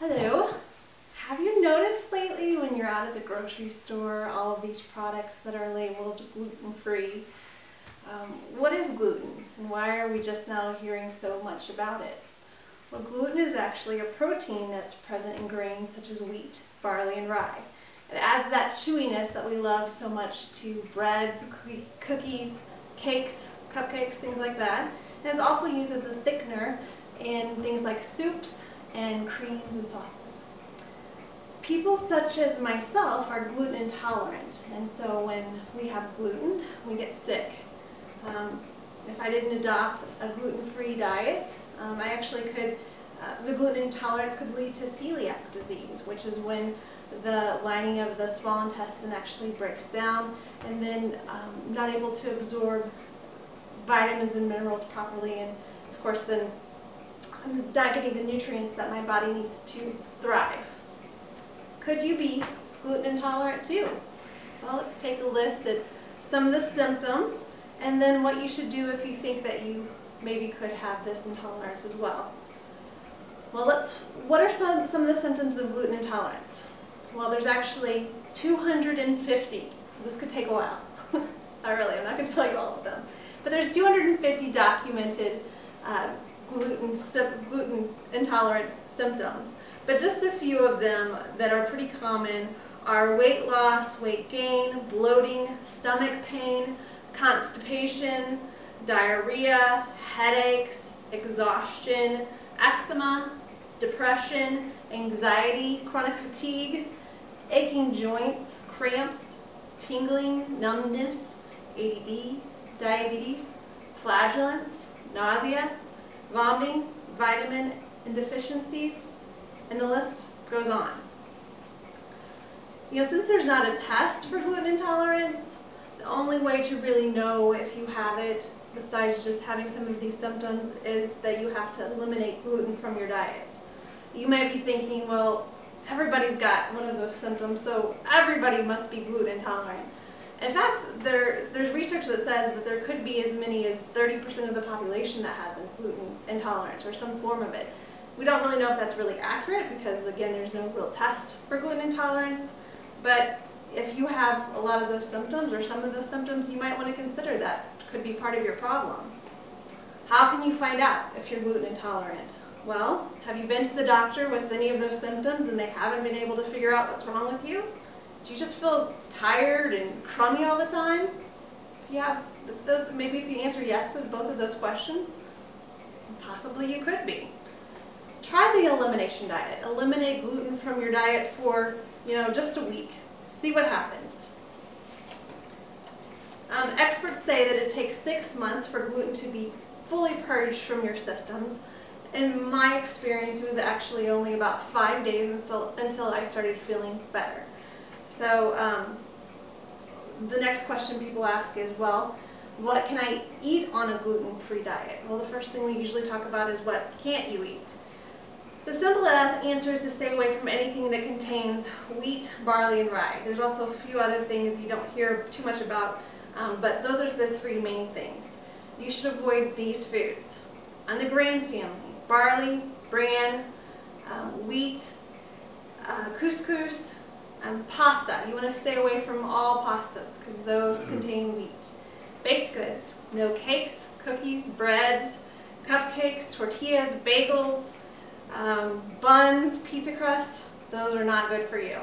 Hello. Have you noticed lately when you're out at the grocery store all of these products that are labeled gluten-free? What is gluten and why are we just now hearing so much about it? Well, gluten is actually a protein that's present in grains such as wheat, barley, and rye. It adds that chewiness that we love so much to breads, cookies, cakes, cupcakes, things like that. And it's also used as a thickener in things like soups and creams and sauces. People such as myself are gluten intolerant, and so when we have gluten, we get sick. If I didn't adopt a gluten-free diet, the gluten intolerance could lead to celiac disease, which is when the lining of the small intestine actually breaks down and then not able to absorb vitamins and minerals properly, and of course then I'm not getting the nutrients that my body needs to thrive. Could you be gluten intolerant too? Well, let's take a list at some of the symptoms and then what you should do if you think that you maybe could have this intolerance as well. Well, what are some of the symptoms of gluten intolerance? Well, there's actually 250, so this could take a while. I'm not going to tell you all of them. But there's 250 documented gluten intolerance symptoms. But just a few of them that are pretty common are weight loss, weight gain, bloating, stomach pain, constipation, diarrhea, headaches, exhaustion, eczema, depression, anxiety, chronic fatigue, aching joints, cramps, tingling, numbness, ADD, diabetes, flatulence, nausea, vomiting, vitamin deficiencies, and the list goes on. Since there's not a test for gluten intolerance, the only way to really know if you have it, besides just having some of these symptoms, is that you have to eliminate gluten from your diet. You might be thinking, well, everybody's got one of those symptoms, so everybody must be gluten intolerant. In fact, there's research that says that there could be as many as 30% of the population that has gluten intolerance or some form of it. We don't really know if that's really accurate because, again, there's no real test for gluten intolerance, but if you have a lot of those symptoms or some of those symptoms, you might want to consider that could be part of your problem. How can you find out if you're gluten intolerant? Well, have you been to the doctor with any of those symptoms and they haven't been able to figure out what's wrong with you? Do you just feel tired and crummy all the time? If you have those, maybe if you answer yes to both of those questions, possibly you could be. Try the elimination diet. Eliminate gluten from your diet for, just a week. See what happens. Experts say that it takes 6 months for gluten to be fully purged from your systems. In my experience, it was actually only about 5 days until I started feeling better. So the next question people ask is, well, what can I eat on a gluten-free diet? Well, the first thing we usually talk about is what can't you eat? The simple answer is to stay away from anything that contains wheat, barley, and rye. There's also a few other things you don't hear too much about, but those are the three main things. You should avoid these foods. On the grains family, barley, bran, wheat, couscous, pasta. You want to stay away from all pastas because those contain wheat. Baked goods, no cakes, cookies, breads, cupcakes, tortillas, bagels, buns, pizza crust, those are not good for you.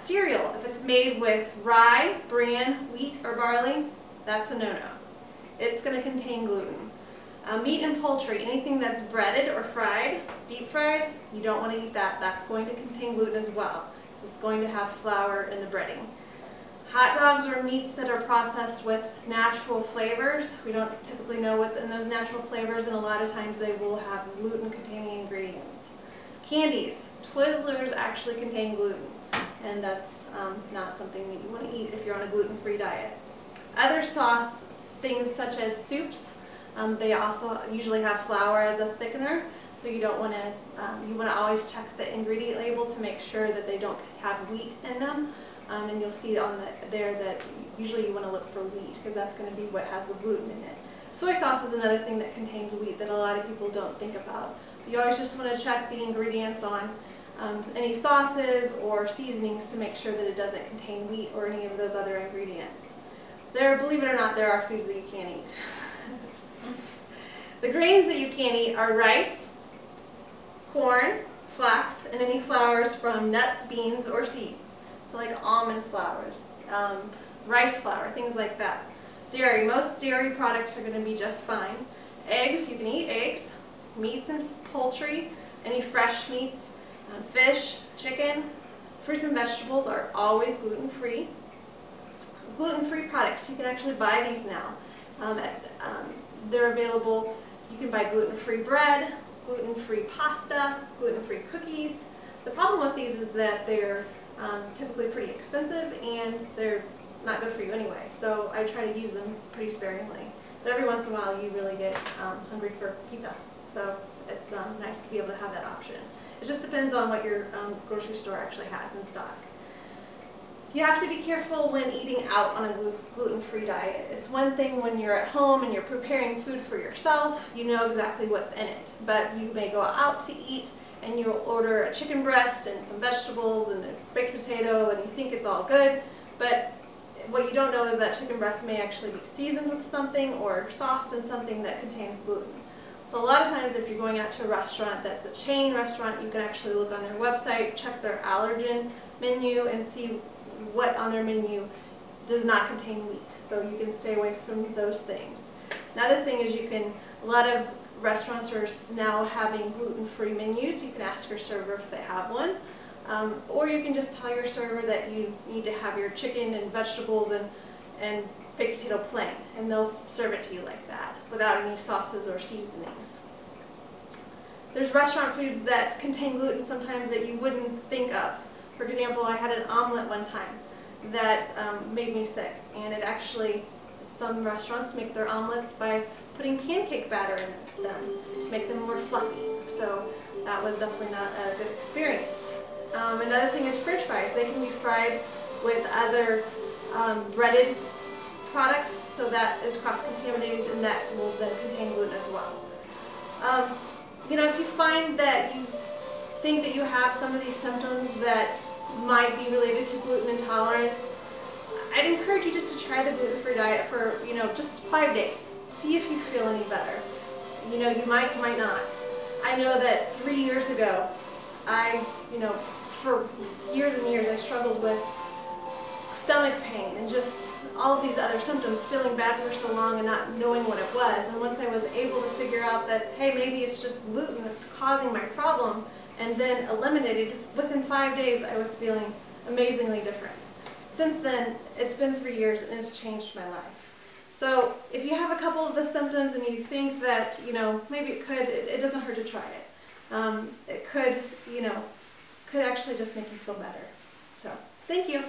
Cereal, if it's made with rye, bran, wheat, or barley, that's a no-no. It's going to contain gluten. Meat and poultry, anything that's breaded or fried, deep fried, you don't want to eat that. That's going to contain gluten as well. It's going to have flour in the breading. Hot dogs or meats that are processed with natural flavors, we don't typically know what's in those natural flavors, and a lot of times they will have gluten-containing ingredients. Candies, Twizzlers actually contain gluten, and that's not something that you want to eat if you're on a gluten-free diet. Other sauce things such as soups, they also usually have flour as a thickener, so you don't want to. You want to always check the ingredient label to make sure that they don't have wheat in them. And you'll see on there that usually you want to look for wheat because that's going to be what has the gluten in it. Soy sauce is another thing that contains wheat that a lot of people don't think about. You always just want to check the ingredients on any sauces or seasonings to make sure that it doesn't contain wheat or any of those other ingredients. Believe it or not, there are foods that you can't eat. The grains that you can't eat are rice, corn, flax, and any flours from nuts, beans, or seeds. So like almond flours, rice flour, things like that. Dairy, most dairy products are going to be just fine. Eggs, you can eat eggs. Meats and poultry, any fresh meats, fish, chicken. Fruits and vegetables are always gluten-free. Gluten-free products, you can actually buy these now. They're available. You can buy gluten-free bread, gluten-free pasta, gluten-free cookies. The problem with these is that they're typically pretty expensive and they're not good for you anyway. So I try to use them pretty sparingly. But every once in a while you really get hungry for pizza. So it's nice to be able to have that option. It just depends on what your grocery store actually has in stock. You have to be careful when eating out on a gluten-free diet. It's one thing when you're at home and you're preparing food for yourself, you know exactly what's in it. But you may go out to eat and you'll order a chicken breast and some vegetables and a baked potato and you think it's all good, but what you don't know is that chicken breast may actually be seasoned with something or sauced in something that contains gluten. So a lot of times if you're going out to a restaurant that's a chain restaurant, you can actually look on their website, check their allergen menu, and see what on their menu does not contain wheat. So you can stay away from those things. Another thing is a lot of restaurants are now having gluten-free menus. You can ask your server if they have one. Or you can just tell your server that you need to have your chicken and vegetables and baked potato plain, and they'll serve it to you like that, without any sauces or seasonings. There's restaurant foods that contain gluten sometimes that you wouldn't think of. For example, I had an omelet one time that made me sick, and it actually, some restaurants make their omelets by putting pancake batter in them to make them more fluffy. So that was definitely not a good experience. Another thing is french fries. They can be fried with other breaded products, so that is cross-contaminated and that will then contain gluten as well. You know, if you find that you think that you have some of these symptoms that might be related to gluten intolerance, I'd encourage you just to try the gluten-free diet for, you know, just 5 days. See if you feel any better. You know, you might not. I know that 3 years ago, for years and years I struggled with stomach pain and just all of these other symptoms, feeling bad for so long and not knowing what it was. And once I was able to figure out that, hey, maybe it's just gluten that's causing my problem, and then eliminated, within 5 days I was feeling amazingly different. Since then, it's been 3 years and it's changed my life. So if you have a couple of the symptoms and you think that, you know, maybe it doesn't hurt to try it. It could, you know, could actually just make you feel better. So, thank you.